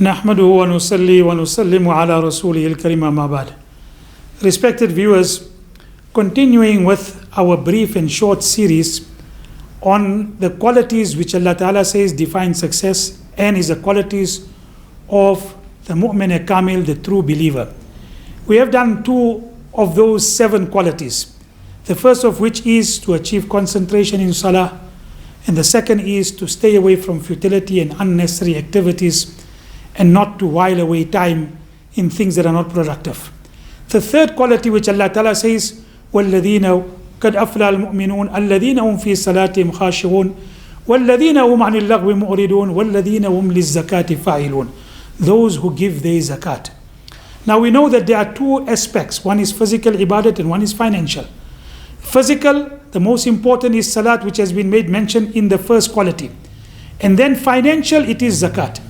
نحمده ونصلي ونسلم على رسوله الكريم أما بعد. Respected viewers, continuing with our brief and short series on the qualities which Allah Ta'ala says define success and is the qualities of the mu'min kamil, the true believer. We have done 2 of those 7 qualities. The first of which is to achieve concentration in salah, and the second is to stay away from futility and unnecessary activities and not to while away time in things that are not productive. The third quality which Allah Ta'ala says, وَالَّذِينَ قَدْ أَفْلَى الْمُؤْمِنُونَ الَّذِينَ هُمْ فِي صَلَاتِهِمْ خَاشِعُونَ وَالَّذِينَ هُمْ عَنِ اللَّغْوِ مُعْرِضُونَ وَالَّذِينَ هُمْ لِلزَّكَاةِ فَاعِلُونَ. Those who give their zakat. Now we know that there are 2 aspects. One is physical ibadat and one is financial. Physical, the most important is salat, which has been made mention in the first quality. And then financial, it is zakat.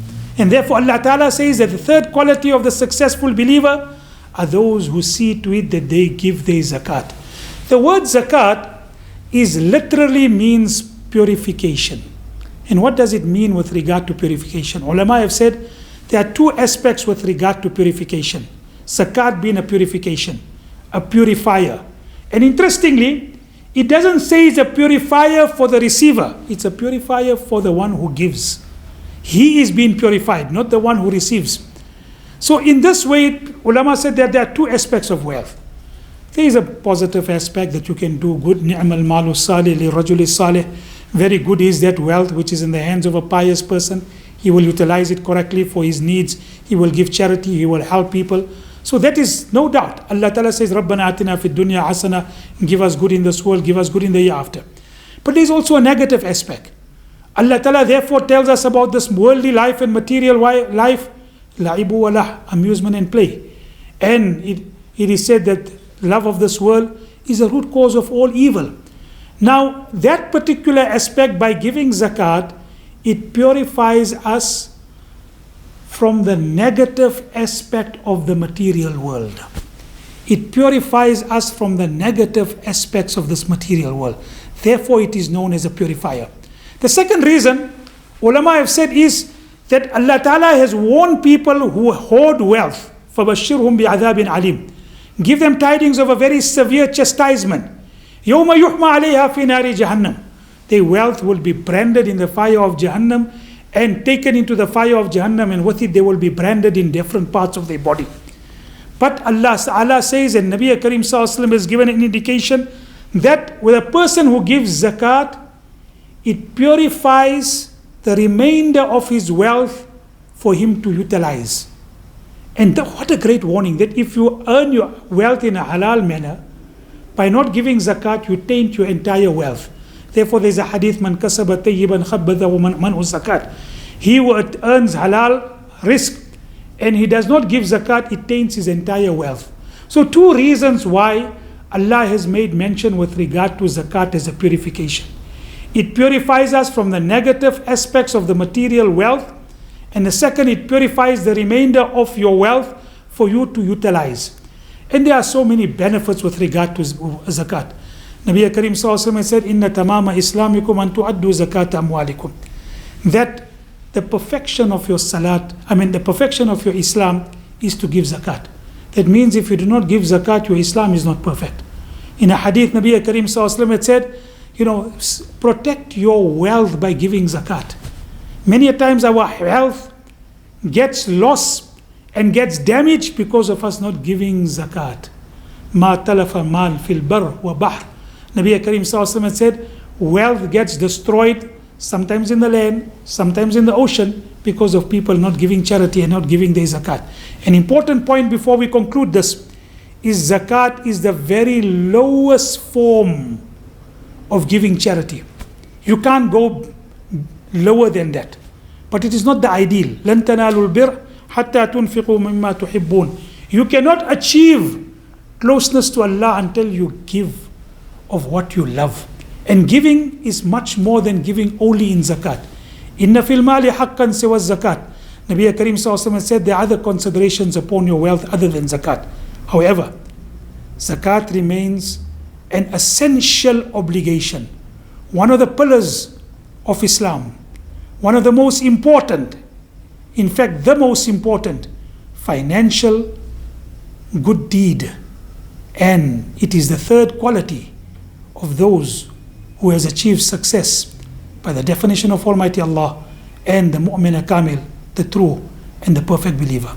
And therefore Allah Ta'ala says that the third quality of the successful believer are those who see to it that they give their zakat. The word zakat is literally means purification. And what does it mean with regard to purification? Ulama have said there are 2 aspects with regard to purification. Zakat being a purification, a purifier. And interestingly, it doesn't say it's a purifier for the receiver. It's a purifier for the one who gives. He is being purified, not the one who receives. So in this way, ulama said that there are 2 aspects of wealth. There is a positive aspect that you can do good. Ni'mal malu salih li rajuli salih. Very good is that wealth which is in the hands of a pious person. He will utilize it correctly for his needs. He will give charity. He will help people. So that is no doubt. Allah Ta'ala says, Rabbana atina fid dunya hasana. Give us good in this world. Give us good in the year after. But there is also a negative aspect. Allah Ta'ala therefore tells us about this worldly life and material life, la'ibu wa lah, amusement and play. And it is said that love of this world is a root cause of all evil. Now, that particular aspect, by giving zakat, it purifies us from the negative aspect of the material world. It purifies us from the negative aspects of this material world. Therefore, it is known as a purifier. The second reason, ulama have said, is that Allah Ta'ala has warned people who hoard wealth. فَبَشِّرْهُمْ بِعَذَابٍ عَلِيمٍ. Give them tidings of a very severe chastisement. يَوْمَ يُحْمَى عَلَيْهَا فِي نَارِ جَهَنَّمٍ. Their wealth will be branded in the fire of Jahannam and taken into the fire of Jahannam, and with it they will be branded in different parts of their body. But Allah says, and Nabi Karim Sallallahu Alaihi Wasallam has given an indication that with a person who gives zakat, it purifies the remainder of his wealth for him to utilize. And what a great warning, that if you earn your wealth in a halal manner, by not giving zakat, you taint your entire wealth. Therefore there's a hadith, man kasaba tayyiban khabbadahu man'u zakat. He who earns halal risk and he does not give zakat, it taints his entire wealth. So 2 reasons why Allah has made mention with regard to zakat as a purification. It purifies us from the negative aspects of the material wealth. And the second, it purifies the remainder of your wealth for you to utilize. And there are so many benefits with regard to zakat. Nabi Karim Sallallahu Alaihi Wasallam said, Inna tamama islamikum an tu'addu zakat amwalikum. That the perfection of your salat, the perfection of your Islam is to give zakat. That means if you do not give zakat, your Islam is not perfect. In a hadith, Nabi Karim Sallallahu Alaihi Wasallam had said, protect your wealth by giving zakat. Many a times our health gets lost and gets damaged because of us not giving zakat. Ma talafa mal fil bar wa bahr. Nabi Karim Sallallahu Alaihi Wasallam said, wealth gets destroyed sometimes in the land, sometimes in the ocean, because of people not giving charity and not giving their zakat. An important point before we conclude this is zakat is the very lowest form of giving charity. You can't go lower than that. But it is not the ideal. لَن تَنَالُوا الْبِرَّ حَتَّى تُنْفِقُوا مِمَّا تُحِبُّونَ. You cannot achieve closeness to Allah until you give of what you love. And giving is much more than giving only in zakat. إِنَّ فِي الْمَالِ حَقًّا سِوَى الزَّكَاةِ. Nabi Karim Sallallahu Alaihi Wasallam said there are other considerations upon your wealth other than zakat. However, zakat remains an essential obligation. One of the pillars of Islam, one of the most important in fact the most important financial good deed, and it is the third quality of those who has achieved success by the definition of Almighty Allah and the mu'min kamil, the true and the perfect believer.